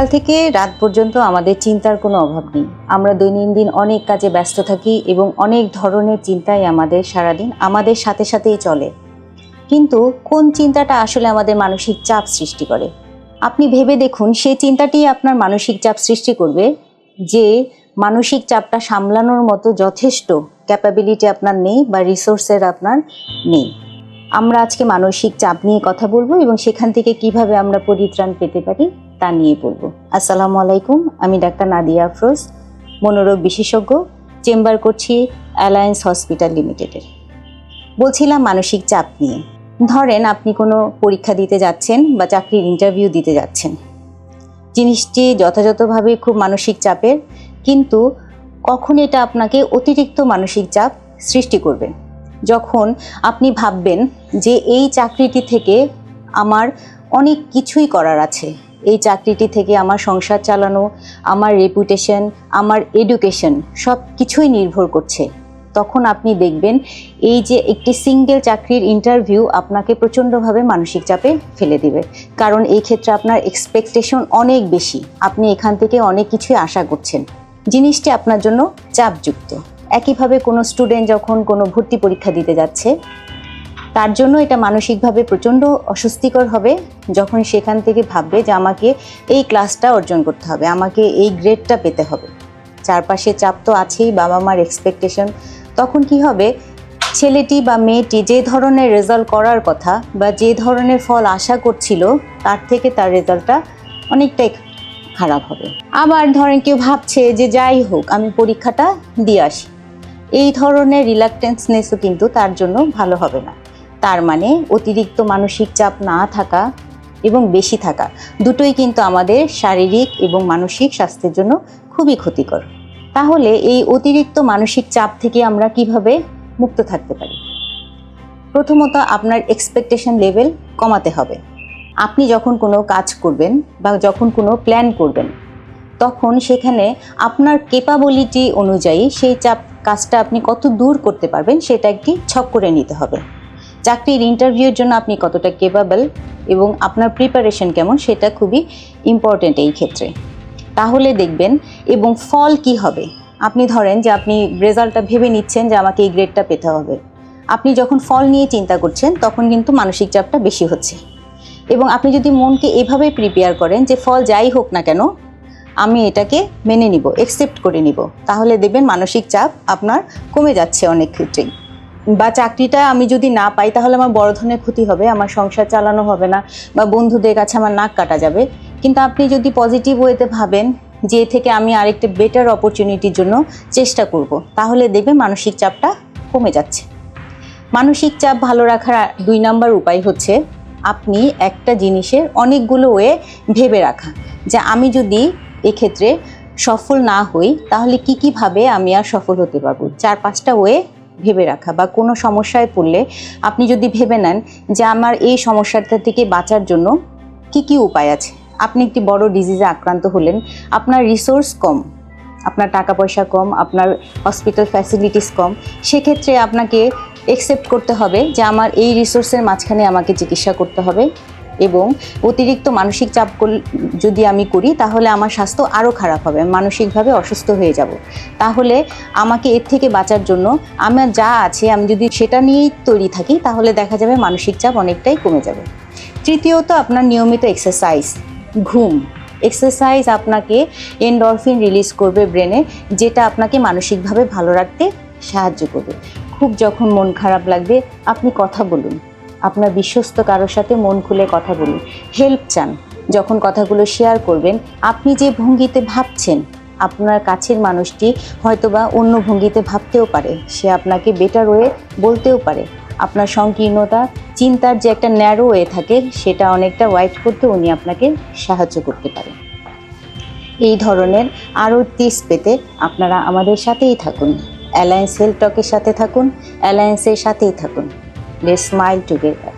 সকাল থেকে রাত পর্যন্ত আমাদের চিন্তার কোনো অভাব নেই। আমরা দৈনন্দিন অনেক কাজে ব্যস্ত থাকি এবং অনেক ধরনের চিন্তাই আমাদের সারাদিন আমাদের সাথে সাথেই চলে। কিন্তু কোন চিন্তাটা আসলে আমাদের মানসিক চাপ সৃষ্টি করে? আপনি ভেবে দেখুন, সেই চিন্তাটি আপনার মানসিক চাপ সৃষ্টি করবে যে মানসিক চাপটা সামলানোর মতো যথেষ্ট ক্যাপাবিলিটি আপনার নেই বা রিসোর্সের আপনার নেই। আমরা আজকে মানসিক চাপ নিয়ে কথা বলবো এবং সেখান থেকে কিভাবে আমরা পরিত্রাণ পেতে পারি তা নিয়ে বলবো। আসসালামু আলাইকুম, আমি ডাক্তার নাদিয়া আফরোজ, মনোরোগ বিশেষজ্ঞ, চেম্বার করছি অ্যালায়েন্স হসপিটাল লিমিটেডের। বলছিলাম মানসিক চাপ নিয়ে। ধরেন আপনি কোনো পরীক্ষা দিতে যাচ্ছেন বা চাকরির ইন্টারভিউ দিতে যাচ্ছেন। জিনিসটি যথাযথভাবে খুব মানসিক চাপের, কিন্তু কখন এটা আপনাকে অতিরিক্ত মানসিক চাপ সৃষ্টি করবে? যখন আপনি ভাববেন যে এই চাকরিটি থেকে আমার অনেক কিছুই করার আছে, এই চাকরিটি থেকে আমার সংসার চালানো, আমার রেপুটেশন, আমার এডুকেশন সব কিছুই নির্ভর করছে, তখন আপনি দেখবেন এই যে একটি সিঙ্গেল চাকরির ইন্টারভিউ আপনাকে প্রচণ্ডভাবে মানসিক চাপে ফেলে দিবে। কারণ এই ক্ষেত্রে আপনার এক্সপেকটেশন অনেক বেশি, আপনি এখান থেকে অনেক কিছুই আশা করছেন, জিনিসটি আপনার জন্য চাপযুক্ত। একইভাবে কোনো স্টুডেন্ট যখন কোনো ভর্তি পরীক্ষা দিতে যাচ্ছে, তার জন্য এটা মানসিকভাবে প্রচণ্ড অস্বস্তিকর হবে যখন সেখান থেকে ভাববে যে আমাকে এই ক্লাসটা অর্জন করতে হবে, আমাকে এই গ্রেডটা পেতে হবে। চারপাশে চাপ তো আছেই, বাবা মার এক্সপেকটেশন। তখন কি হবে, ছেলেটি বা মেয়েটি যে ধরনের রেজাল্ট করার কথা বা যে ধরনের ফল আশা করছিল তার থেকে তার রেজাল্টটা অনেকটাই খারাপ হবে। আবার ধরেন কেউ ভাবছে যে যাই হোক আমি পরীক্ষাটা দিয়ে আসি, এই ধরনের রিল্যাক্টেন্সনেসও কিন্তু তার জন্য ভালো হবে না। তার মানে অতিরিক্ত মানসিক চাপ না থাকা এবং বেশি থাকা দুটোই কিন্তু আমাদের শারীরিক এবং মানসিক স্বাস্থ্যের জন্য খুবই ক্ষতিকর। তাহলে এই অতিরিক্ত মানসিক চাপ থেকে আমরা কিভাবে মুক্ত থাকতে পারি? প্রথমত আপনার এক্সপেকটেশন লেভেল কমাতে হবে। আপনি যখন কোনো কাজ করবেন বা যখন কোনো প্ল্যান করবেন, তখন সেখানে আপনার ক্যাপাবিলিটি অনুযায়ী সেই কাজটা আপনি কত দূর করতে পারবেন সেটা একটি ছক করে নিতে হবে। চাকরির ইন্টারভিউর জন্য আপনি কতটা ক্যাপাবল এবং আপনার প্রিপারেশন কেমন সেটা খুবই ইম্পর্টেন্ট এই ক্ষেত্রে। তাহলে দেখবেন এবং ফল কি হবে। আপনি ধরেন যে আপনি রেজাল্টটা ভেবে নিচ্ছেন যে আমাকে এই গ্রেডটা পেতে হবে, আপনি যখন ফল নিয়ে চিন্তা করছেন তখন কিন্তু মানসিক চাপটা বেশি হচ্ছে। এবং আপনি যদি মনকে এভাবে প্রিপেয়ার করেন যে ফল যাই হোক না কেন আমি এটাকে মেনে নিব, অ্যাকসেপ্ট করে নিব, তাহলে দেখবেন মানসিক চাপ আপনার কমে যাচ্ছে অনেক ক্ষেত্রেই। বা চাকরিটা আমি যদি না পাই তাহলে আমার বড় ধরনের ক্ষতি হবে, আমার সংসার চালানো হবে না বা বন্ধুদের কাছে আমার নাক কাটা যাবে। কিন্তু আপনি যদি পজিটিভ ওয়েতে ভাবেন যে থেকে আমি আরেকটা বেটার অপরচুনিটির জন্য চেষ্টা করব, তাহলে দেখবেন মানসিক চাপটা কমে যাচ্ছে। মানসিক চাপ ভালো রাখার 2 নম্বর উপায় হচ্ছে আপনি একটা জিনিসের অনেকগুলো ওয়ে ভেবে রাখা, যে আমি যদি এক্ষেত্রে সফল না হই তাহলে কীভাবে আমি আর সফল হতে পারবো। 4-5টা ওয়ে ভেবে রাখা। বা কোনো সমস্যায় পড়লে আপনি যদি ভেবে নেন যে আমার এই সমস্যাটা থেকে বাঁচার জন্য কি উপায় আছে। আপনি একটি বড় ডিজিজে আক্রান্ত হলেন, আপনার রিসোর্স কম, আপনার টাকা পয়সা কম, আপনার হসপিটাল ফ্যাসিলিটিস কম, সেক্ষেত্রে আপনাকে অ্যাকসেপ্ট করতে হবে যে আমার এই রিসোর্সের মাঝখানে আমাকে চিকিৎসা করতে হবে। এবং অতিরিক্ত মানসিক চাপ যদি আমি করি তাহলে আমার স্বাস্থ্য আরও খারাপ হবে, মানসিকভাবে অসুস্থ হয়ে যাব। তাহলে আমাকে এর থেকে বাঁচার জন্য আমার যা আছে আমি যদি সেটা নিয়েই তৈরি থাকি তাহলে দেখা যাবে মানসিক চাপ অনেকটাই কমে যাবে। তৃতীয়ত আপনার নিয়মিত এক্সারসাইজ, ঘুম। এক্সারসাইজ আপনাকে এন্ডরফিন রিলিজ করবে ব্রেনে, যেটা আপনাকে মানসিকভাবে ভালো রাখতে সাহায্য করবে। খুব যখন মন খারাপ লাগবে আপনি কথা বলুন, আপনার বিশ্বস্ত কারোর সাথে মন খুলে কথা বলুন। হেল্প চান, যখন কথাগুলো শেয়ার করবেন আপনি যে ভঙ্গিতে ভাবছেন আপনার কাছের মানুষটি হয়তোবা অন্য ভঙ্গিতে ভাবতেও পারে, সে আপনাকে বেটার ওয়ে বলতেও পারে। আপনার সংকীর্ণতা, চিন্তার যে একটা ন্যারো ওয়ে থাকে সেটা অনেকটা ওয়াইড করতে উনি আপনাকে সাহায্য করতে পারেন। এই ধরনের আরও টিপস পেতে আপনারা আমাদের সাথেই থাকুন, অ্যালায়েন্স হেলথ টকের সাথে থাকুন, অ্যালায়েন্সের সাথেই থাকুন। Let's smile together.